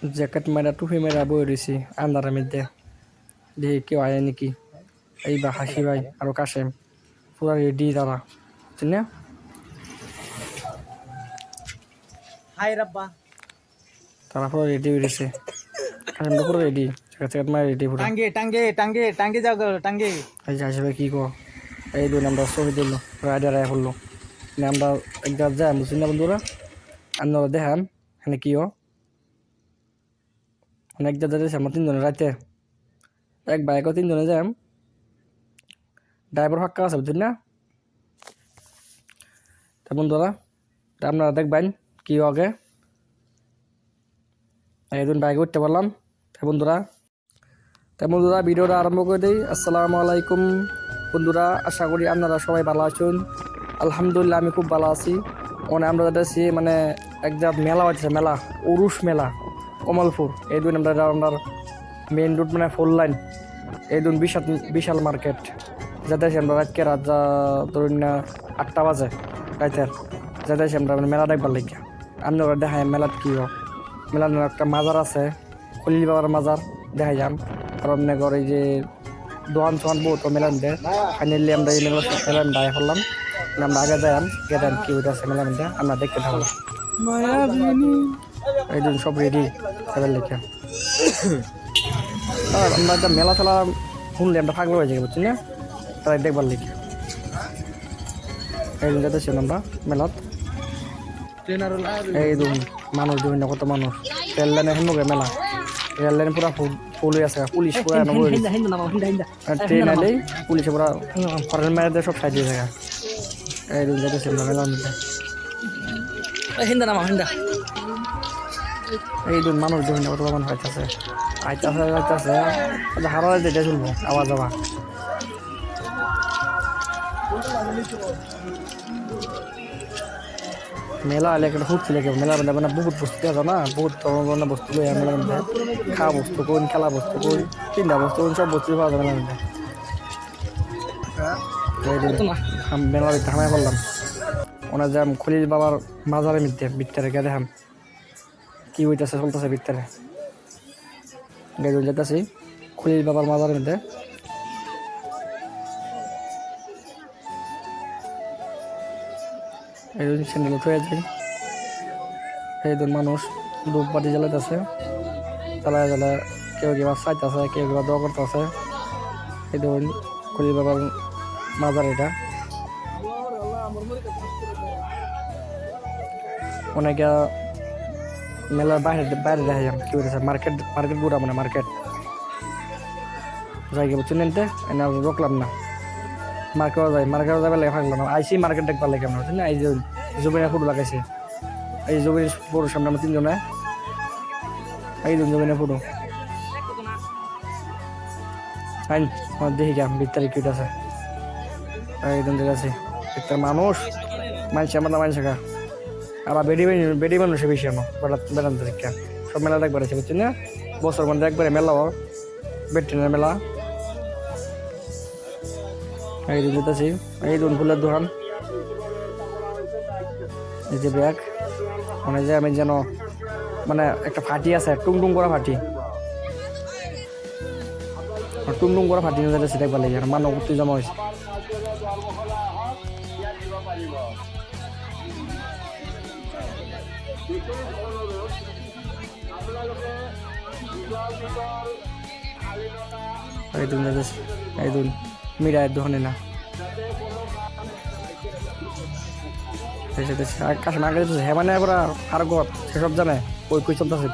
Jacket মেরা টুপি মেরা বই রয়েছি আন্ধারের মধ্যে, দেখি কেউ আয় নাকি। এই বা হাসি ভাই আর কাশেম পুরা রেডি তারা, বুঝছেন না? হাই রাব্বা, তারা পুরো রেডি হয়ে গেছে। কাশেমটা পুরো রেডি, জ্যাকেট মারা রেডি পুরো। টাঙ্গে টাঙ্গে টাঙ্গে টাঙ্গে যাও গো টাঙ্গে। এই যে হাসি ভাই কি কো, এই দুই নামটা ছবি দিল রাইডার রায় পড়লো। নামটা একবার যায় বুঝছেন না বন্ধুরা? আপনারা দেখান হ্যাঁ কিও অনেক জায়গায় যাচ্ছে আমরা তিনজনে রাইতে, এক বাইকও তিনজনে যাম, ড্রাইভার ফাঁকা আছে বুঝছেন না? তা বন্ধুরা আপনারা দেখবেন কি আগে একদিন বাইকে উঠতে পারলাম। তাই বন্ধুরা ভিডিওটা আরম্ভ করে দিই। আসসালামু আলাইকুম বন্ধুরা, আশা করি আপনারা সবাই ভালো আছেন। আলহামদুলিল্লাহ আমি খুব ভালো আছি। আমরা যাচ্ছি মানে এক জায়গায় মেলা হচ্ছে, মেলা উরুষ মেলা কমলপুর। এই দুই আমরা মেইন রুট মানে 4 লাইন, এই দুই বিশাল মার্কেট যাতে আমরা রাতকে রাত ধরুন না 8টা বাজে রাইতের, যাতে আমরা মেলা দেখবার লাগিয়া আপনারা দেখায় মেলাত কি হোক। মেলার একটা মাজার আছে, খলিল বাবার মাজার দেখা যাম। আর অন্য করে যে দোয়ান সোয়ান বহুত মেলার মধ্যে ফাইনালি আমরা এই মেলার দায় করলাম। আমরা আগে যাইম গেতাম কি হইতেছে মেলার মধ্যে, আমরা দেখতে থাকলাম। এই দিন সব রেডি সেবেল লিখে। আর আমরা একটা মেলা খেলা শুনলে আমরা ফাঁকবার হয়ে যাবে বুঝছি না, তাই দেখবার লিখে। এই দিন যেতেছি আমরা মেলাত। এই দিন মানুষ বিভিন্ন কত মানুষ, রেল লাইনে হেনবে মেলা, রেল লাইন পুরা ফুল হয়ে আছে, পুলিশ পুরা ট্রেন এলেই পুলিশে পুরা ফরেন মেয়েদের সব সাইড দিয়ে থাকে। এই দিন যেতেছি আমরা মেলার মধ্যে। এই দিন মানুষ বিভিন্ন কত মানুষ আইতেছে হারা যেটা চলবো আওয়াজ আওয়া। মেলা হলে একটা ফুট ছিল, মেলার মধ্যে মানে বহুত বস্তু আছে না, বহুত ধরনের বস্তু মেলার মধ্যে, খাওয়া বস্তু কোন, খেলা বস্তু কোন, চিন্তা বস্তু কোন, সব বস্তু পাওয়া যায় মেলার মধ্যে। মেলার হামায় করলাম ওনার যে খলিল বাবার মাজারের মধ্যে ভিতরে গিয়ে দেখাম কি হইতেছে চলতেছে ভিতরে। যেতেছি খলিল বাবার মাজারের মধ্যে। এই স্যান্ডেল উঠে যায়, এই মানুষ ধূপ বাতি জ্বালাইতেছে, জ্বালায় কেউ কিবা চাইতেছে, কেউ কিবা দোয়া করতেছে। এই ধরুন খলিল বাবার মাজার, এটা অনেকে মেলার বাইরে দেখা যাম কি হইতেছে। মার্কেট ঘুরা মানে মার্কেট যাই গেবো চিনেনতে এনে রোকলাম না, মার্কেটও যাবে লাগে থাকলাম। আইসি মার্কেট দেখবার লাগে আমরা, বুঝলেন? এই যে জুবিনের ফটো লাগাইছে, এই জুবিনের ফটোর সামনে আমরা তিনজনে, এই জুবিনের ফটো আইন দেখি গেম ভিতরে কিউট আছে। এইদিন আছে ভিতরে মানুষ মানছে আমরা মানছে খা, আবার বেডি মানুষে বেশি আমার বেড়ান দেখা সব মেলা দেখবার আছে বুঝছেন না? বছর মধ্যে একবারে মেলা হয়, বেডট্রেনের মেলা। এই দিন যেতেছি, এই দিন ফুলের দোকান, এই যে ব্যাগ, মানে যে আমি যেন মানে একটা ফাটি আছে টুংটুং করা ফাটি, টুংটুং করা ফাটি নিয়ে যেতেছি দেখবার লাগে, মানব উত্তি জমা হয়েছে। এই দিন যেতেছি, এই দিন মিরায়ের দোকানে না কাছে না গেছে হ্যাঁ মানে এবার আর ঘর সেসব জানে কই চলতেছে।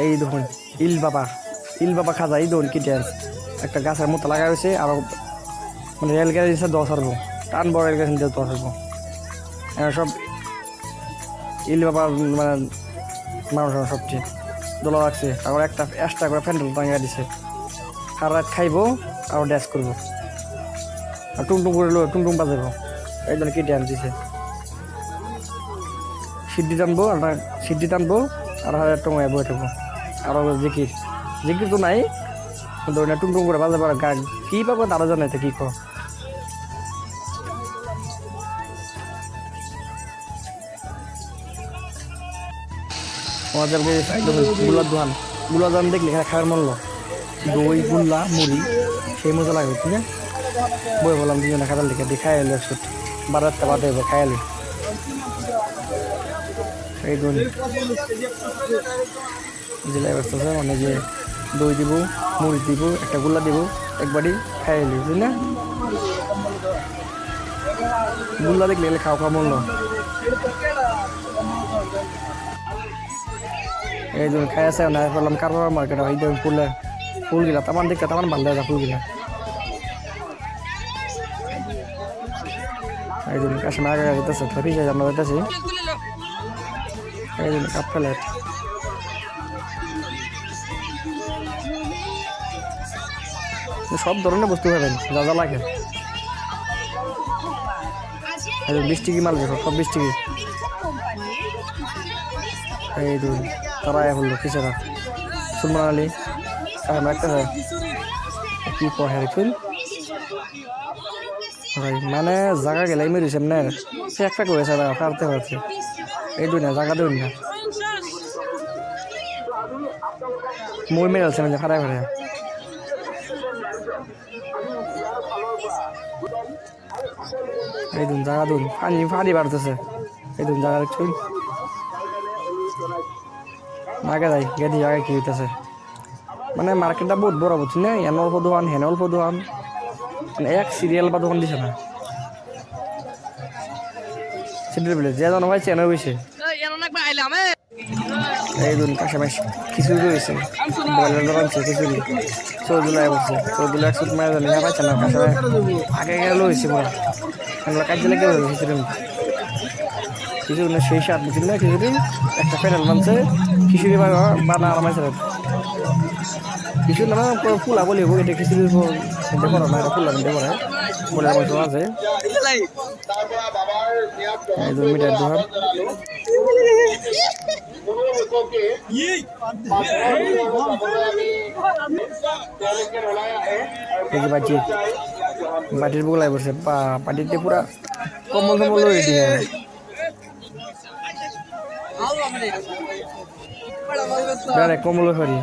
এই দেখুন ইল বাবা খাজা, এই দেখুন কি ড্যান্স, একটা গাছের মতো লাগা হয়েছে, আর মানে রেল গাড়ি দিচ্ছে 10 আসবো, টানবো রেল গাড়ি 10 আসবো, সব ইল বাবার মানে মানুষ সবচেয়ে দোলা রাখছে। তারপর একটা এক্সট্রা করে প্যান্ডেল টাঙিয়ে দিছে, আর রাত খাইবো আর ড্যান্স করবো আর টুংটুং করে টুংটুং বাজাবো। এই জন্য কি ড্যান্স দিছে, সিদ্ধি টানবো আর টুঙ্গায় বয়ে থাকবো। আরো জিকির তো নাই, কিন্তু টুংটুং করে বাজাবো আর গান কি পাবো তারা জানাইতে কি কো। আমাদের একদম গুলার দোকান গুলার দোকান দেখলে এখানে খাবার মূল্য দই গুল্লা মুড়ি সেই মজা লাগবে ঠিক আছে বই বললাম দুজনে খাবার লিখে দিয়ে খাই এলো একশো 12টা বাদে খাই এলো এই দুন জেলায় ব্যস্ত আছে মানে যে দই দিব মুড়ি দিব একটা গুল্লা দিব একবারই খাই এলি বুঝলি না গুল্লা দেখলে এলে খাওয়া খাওয়া মূল্য এই জন্য খাই আছে না করলাম কারবার মার্কেট এই ধরুন ফুল গিলা তামান দেখতে তামান ভালো লাগে ফুল গিলা এই জন্য কাছে আগে যেতেছে ফেরি যাই আমরা যেতেছি এই জন্য কাপ প্লেট সব ধরনের বস্তু পাবেন যা যা লাগে বৃষ্টি কি মাল সব বৃষ্টি কি এই ধরুন তারা হলো কিসেরা সুলমান আলী একটা কি পড়ে ফুল মানে জায়গা গেলে মেরেছে না সে একটা করেছে পারতে পারছে এই দুই না জায়গা দেবেন না মই মেরেছে মানে খারাপ খারাপ এই দিন জায়গা দুন ফানি বাড়তেছে এই দিন জায়গা দেখছুন আগে যাই গেদি আগে কি হইতেছে মানে মার্কেটটা বহুত বড় বুঝছি না এন অল্প দোকান হেন অল্প দোকান মানে এক সিরিয়াল বা দোকান দিছে না সিরিয়াল বলে যে জানো ভাই চেনে বসে এই দুন কাছে মাস খিচুড়ি রয়েছে বয়লার দোকান আছে খিচুড়ি 14 জুলাই বসে 14 জুলাই 100 মাইল জানি না পাইছে না কাছে আগে গেল হয়েছে পুরো আমরা কাজে লেগে খিচুড়ি খিচুড়ি না সেই স্বাদ বুঝলি না খিচুড়ি একটা প্যানেল বানছে খিচুড়ি বানা আরামাইছে খিচুড়ি না ফুলা বলি হোক এটা খিচুড়ি দেখো না এটা ফুলা দেখো না বলে মাংস আছে এই 2 মিটার দোকান বাটির বুগলাই বসে পাটিতে পুরা কম্বল কম্বল হয়ে দিয়ে কম্বল সরি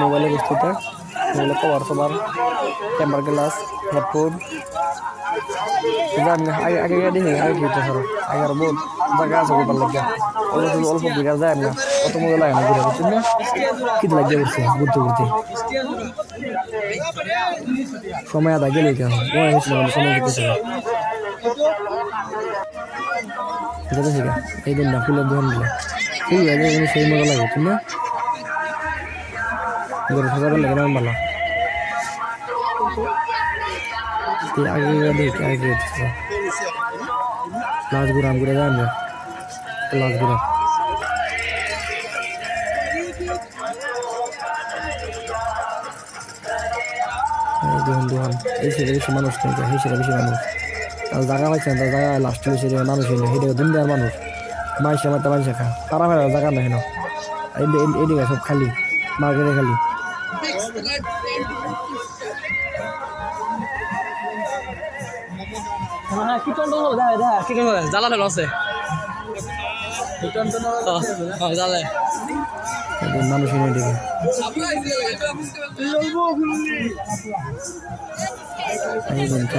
মোবাইলের বস্তুটা মোবাইলের কভার সবার টেম্পার গ্লাস হেডফোন আগে আগে দেখি আগে কি স্যার আগে আর বহুত জায়গা আছে গোপাল লাগে অল্প ঘুরে যায় না অত মজা লাগে না ঘুরে বুঝছেন না কি লাগে বলছে ঘুরতে ঘুরতে সময় আদা গেলে কেন সময় দিতেছে এই দিন না ফুলের দোকান দিলে ফুল লাগে সেই মজা লাগে বুঝছেন না সাজাবেন লাগে না ভালো আগে দেখি আগে লাশ ঘুরাম ঘুরে যান না লাশ ঘুরাম দোকান এই ছেলে বেশি মানুষ নেই সেই ছেলে বেশি মানুষ আর জায়গা পাইছে না জায়গা লাস্ট বেশি মানুষ নেই সেটা দুনিয়ার মানুষ মাইসে আমার মাইসে খা তারা ভাই জায়গা নাই না এদিকে সব খালি মার্কেটে খালি জ্বালানো আছে মানুষ এনে দিকে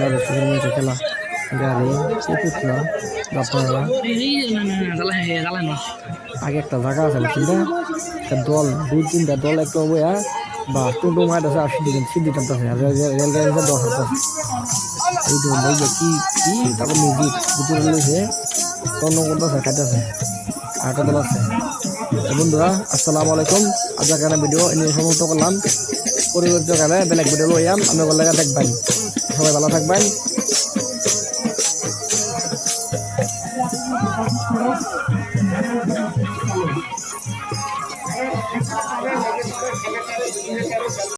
খেলা দেখছে খেলা গাড়ি পুতলা বাচ্চারা আগে একটা জায়গা আছে একটা দল 2-3টা দল একটা বইয়া বা টুন্টু মাঠ আছে আর সিদ্ধি টানতেছে আর রেলগাড়ি 10 হাত এই তো ভাই কি কি তারপর মিউজিক ভিতরে রয়েছে তন্ন করতেছে কাটতেছে আটা দল আছে বন্ধুরা আসসালামু আলাইকুম আজকে এখানে ভিডিও নিয়ে সমাপ্ত করলাম পরিবর্তন বেলেগ ভিডিও লইয়াম আমি লাগা দেখবেন সবাই ভালো থাকবেন